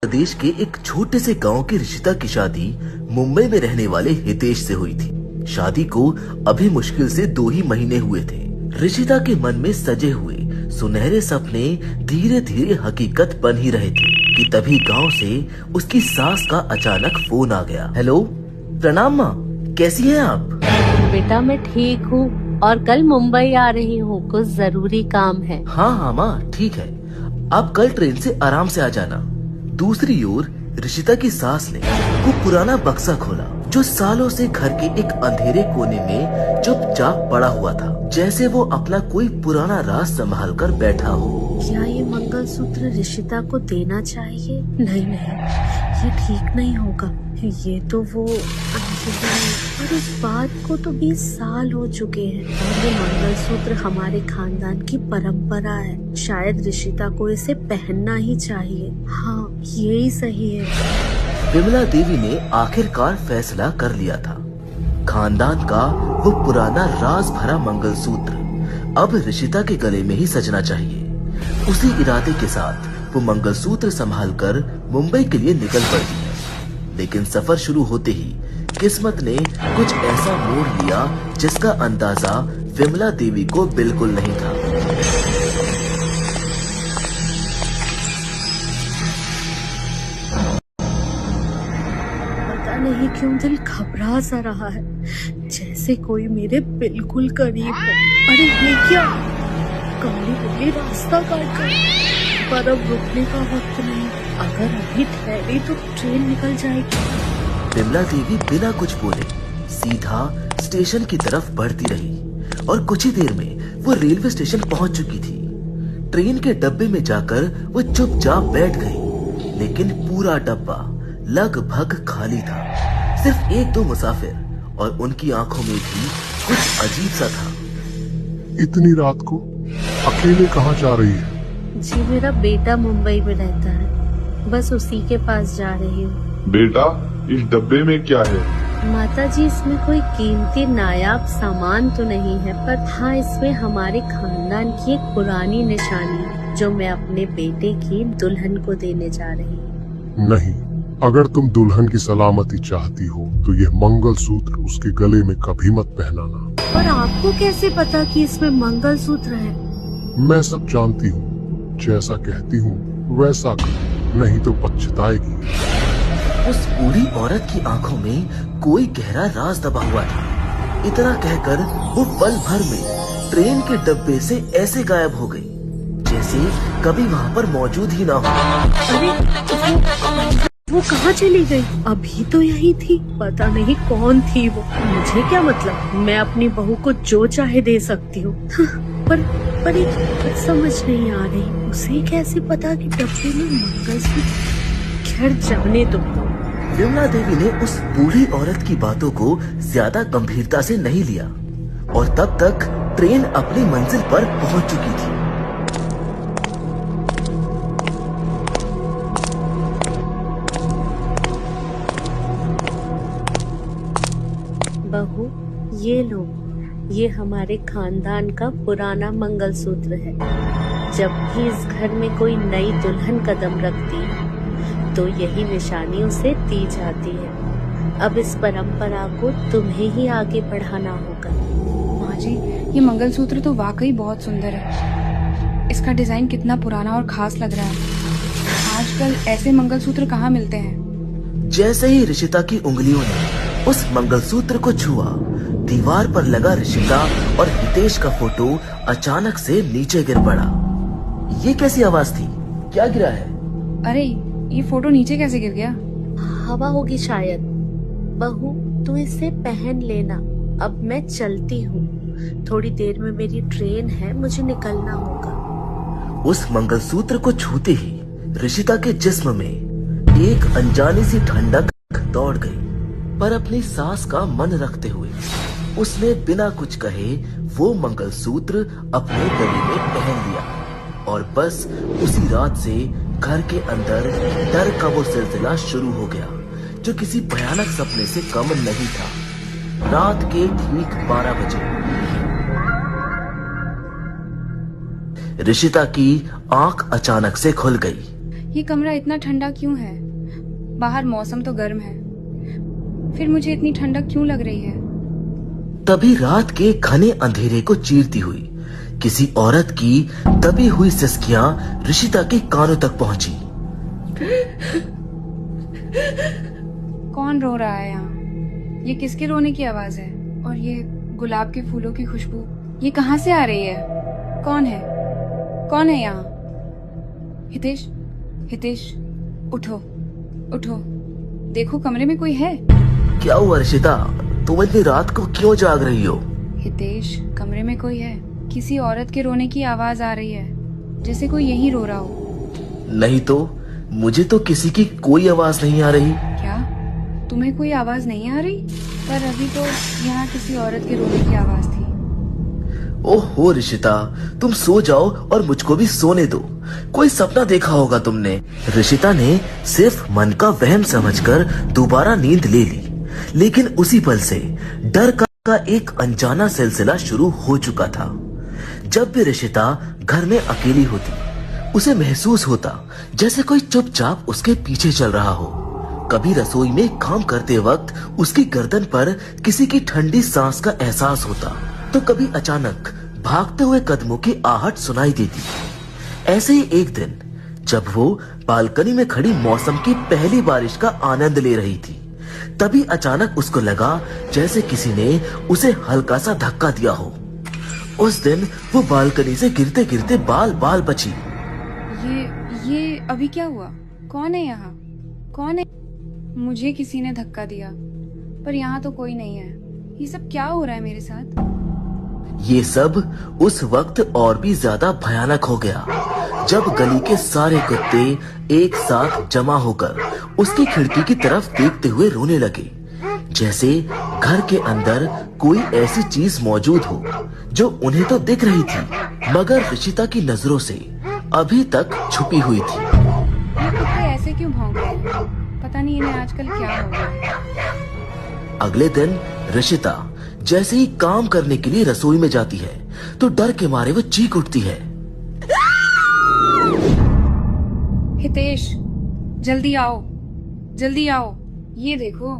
प्रदेश के एक छोटे से गांव की रिशिता की शादी मुंबई में रहने वाले हितेश से हुई थी। शादी को अभी मुश्किल से 2 ही महीने हुए थे। रिशिता के मन में सजे हुए सुनहरे सपने धीरे धीरे हकीकत बन ही रहे थे कि तभी गांव से उसकी सास का अचानक फोन आ गया। हेलो, प्रणाम माँ, कैसी हैं आप? बेटा मैं ठीक हूँ और कल मुंबई आ रही हूँ, कुछ जरूरी काम है। हाँ माँ, ठीक है, आप कल ट्रेन से आराम से आ जाना। दूसरी ओर रिशिता की सास ने वो पुराना बक्सा खोला जो सालों से घर के एक अंधेरे कोने में चुपचाप पड़ा हुआ था, जैसे वो अपना कोई पुराना राज संभाल कर बैठा हो। क्या ये मंगलसूत्र रिशिता को देना चाहिए? नहीं, ये ठीक नहीं होगा। ये तो वो और इस बात को तो 20 साल हो चुके हैं और ये मंगलसूत्र हमारे खानदान की परंपरा है। शायद रिशिता को इसे पहनना ही चाहिए। हाँ, यही सही है। विमला देवी ने आखिरकार फैसला कर लिया था। खानदान का वो पुराना राज भरा मंगलसूत्र अब रिशिता के गले में ही सजना चाहिए। उसी इरादे के साथ वो मंगलसूत्र संभालकर मुंबई के लिए निकल पड़ी। लेकिन सफर शुरू होते ही किस्मत ने कुछ ऐसा मोड़ लिया जिसका अंदाजा विमला देवी को बिल्कुल नहीं था। पता नहीं क्यों दिल घबरा सा रहा है, जैसे कोई मेरे बिल्कुल करीब हो। अरे ये क्या, काली बिल्ली रास्ता काट गई। पर अब रुकने का वक्त नहीं, अगर अभी ठहरी तो ट्रेन निकल जाएगी। विमला देवी बिना कुछ बोले सीधा स्टेशन की तरफ बढ़ती रही और कुछ ही देर में वो रेलवे स्टेशन पहुंच चुकी थी। ट्रेन के डब्बे में जाकर वो चुपचाप बैठ गई, लेकिन पूरा डब्बा लगभग खाली था। सिर्फ 1-2 मुसाफिर और उनकी आंखों में भी कुछ अजीब सा था। इतनी रात को अकेले कहाँ जा रही है? जी मेरा बेटा मुंबई में रहता है, बस उसी के पास जा रही हूँ। बेटा, इस डब्बे में क्या है? माता जी, इसमें कोई कीमती नायाब सामान तो नहीं है, पर हाँ, इसमें हमारे खानदान की एक पुरानी निशानी है जो मैं अपने बेटे की दुल्हन को देने जा रही हूँ। नहीं, अगर तुम दुल्हन की सलामती चाहती हो तो यह मंगलसूत्र उसके गले में कभी मत पहनाना। पर आपको कैसे पता कि इसमें मंगलसूत्र है? मैं सब जानती हूँ, जैसा कहती हूँ वैसा कर, नहीं तो पछताएगी। उस बूढ़ी औरत की आंखों में कोई गहरा राज दबा हुआ था। इतना कहकर वो पल भर में ट्रेन के डब्बे से ऐसे गायब हो गई जैसे कभी वहाँ पर मौजूद ही ना हो। अरे वो कहाँ चली गई? अभी तो यही थी। पता नहीं कौन थी वो, मुझे क्या मतलब, मैं अपनी बहू को जो चाहे दे सकती हूँ। पर एक बात समझ नहीं आ रही, उसे कैसे पता कि डब्बे में मंगलसूत्र? खैर जाने दो। विमला देवी ने उस बूढ़ी औरत की बातों को ज्यादा गंभीरता से नहीं लिया और तब तक ट्रेन अपनी मंजिल पर पहुंच चुकी थी। बहू, ये लो, ये हमारे खानदान का पुराना मंगलसूत्र है। जब भी इस घर में कोई नई दुल्हन कदम रखती तो यही निशानी उसे दी जाती है। अब इस परंपरा को तुम्हें ही आगे बढ़ाना होगा। माँ जी, ये मंगलसूत्र तो वाकई बहुत सुंदर है। इसका डिजाइन कितना पुराना और खास लग रहा है। आजकल ऐसे मंगलसूत्र कहाँ मिलते हैं? जैसे ही रिशिता की उंगलियों ने उस मंगलसूत्र को छुआ, दीवार पर लगा रिशिता और हितेश का फोटो अचानक से नीचे गिर पड़ा। ये कैसी आवाज थी? क्या गिरा है? अरे, ये फोटो नीचे कैसे गिर गया? हवा होगी शायद। बहू, तू इसे पहन लेना, अब मैं चलती हूँ। थोड़ी देर में मेरी ट्रेन है, मुझे निकलना होगा। उस मंगलसूत्र को छूते ही रिशिता के जिस्म में एक अनजानी सी ठंडक दौड़ गई, पर अपनी सास का मन रखते हुए उसने बिना कुछ कहे वो मंगलसूत्र अपने गले में पहन लिया और बस उसी रात से घर के अंदर डर का वो सिलसिला शुरू हो गया जो किसी भयानक सपने से कम नहीं था। रात के ठीक 12 बजे रिशिता की आंख अचानक से खुल गई। ये कमरा इतना ठंडा क्यों है? बाहर मौसम तो गर्म है, फिर मुझे इतनी ठंडक क्यों लग रही है? तभी रात के घने अंधेरे को चीरती हुई किसी औरत की दबी हुई सिसकियां ऋषिता के कानों तक पहुंची। कौन रो रहा है यहाँ? ये किसके रोने की आवाज है? और ये गुलाब के फूलों की खुशबू ये कहाँ से आ रही है? कौन है? कौन है यहाँ? हितेश, हितेश, उठो, उठो, देखो कमरे में कोई है। क्या हुआ ऋषिता, तुम इतनी रात को क्यों जाग रही हो? हितेश, कमरे में कोई है। किसी औरत के रोने की आवाज आ रही है, जैसे कोई यहीं रो रहा हो। नहीं तो, मुझे तो किसी की कोई आवाज नहीं आ रही। क्या तुम्हें कोई आवाज नहीं आ रही? पर अभी तो यहाँ किसी औरत के रोने की आवाज थी। ओहो ऋषिता, तुम सो जाओ और मुझको भी सोने दो। कोई सपना देखा होगा तुमने। ऋषिता ने सिर्फ मन का वहम समझकर दोबारा नींद ले ली, लेकिन उसी पल से डर का एक अनजाना सिलसिला शुरू हो चुका था। जब भी ऋषिता घर में अकेली होती, उसे महसूस होता जैसे कोई चुपचाप उसके पीछे चल रहा हो। कभी रसोई में काम करते वक्त उसकी गर्दन पर किसी की ठंडी सांस का एहसास होता, तो कभी अचानक भागते हुए कदमों की आहट सुनाई देती। ऐसे ही एक दिन जब वो बालकनी में खड़ी मौसम की पहली बारिश का आनंद ले रही थी, तभी अचानक उसको लगा जैसे किसी ने उसे हल्का सा धक्का दिया हो। उस दिन वो बालकनी से गिरते गिरते बाल बाल बची। ये अभी क्या हुआ? कौन है यहाँ? कौन है? मुझे किसी ने धक्का दिया, पर यहाँ तो कोई नहीं है। ये सब क्या हो रहा है मेरे साथ? ये सब उस वक्त और भी ज्यादा भयानक हो गया, जब गली के सारे कुत्ते एक साथ जमा होकर उसकी खिड़की की तरफ देखते हुए रोने लगे, जैसे घर के अंदर कोई ऐसी चीज मौजूद हो जो उन्हें तो दिख रही थी, मगर ऋषिता की नजरों से अभी तक छुपी हुई थी। ये कुत्ते ऐसे क्यों भौंक रहे हैं? पता नहीं इन्हें आजकल क्या हो गया है। अगले दिन ऋषिता जैसे ही काम करने के लिए रसोई में जाती है, तो डर के मारे वो चीख उठती है। हितेश, जल्दी आओ, जल्दी आओ, ये देखो।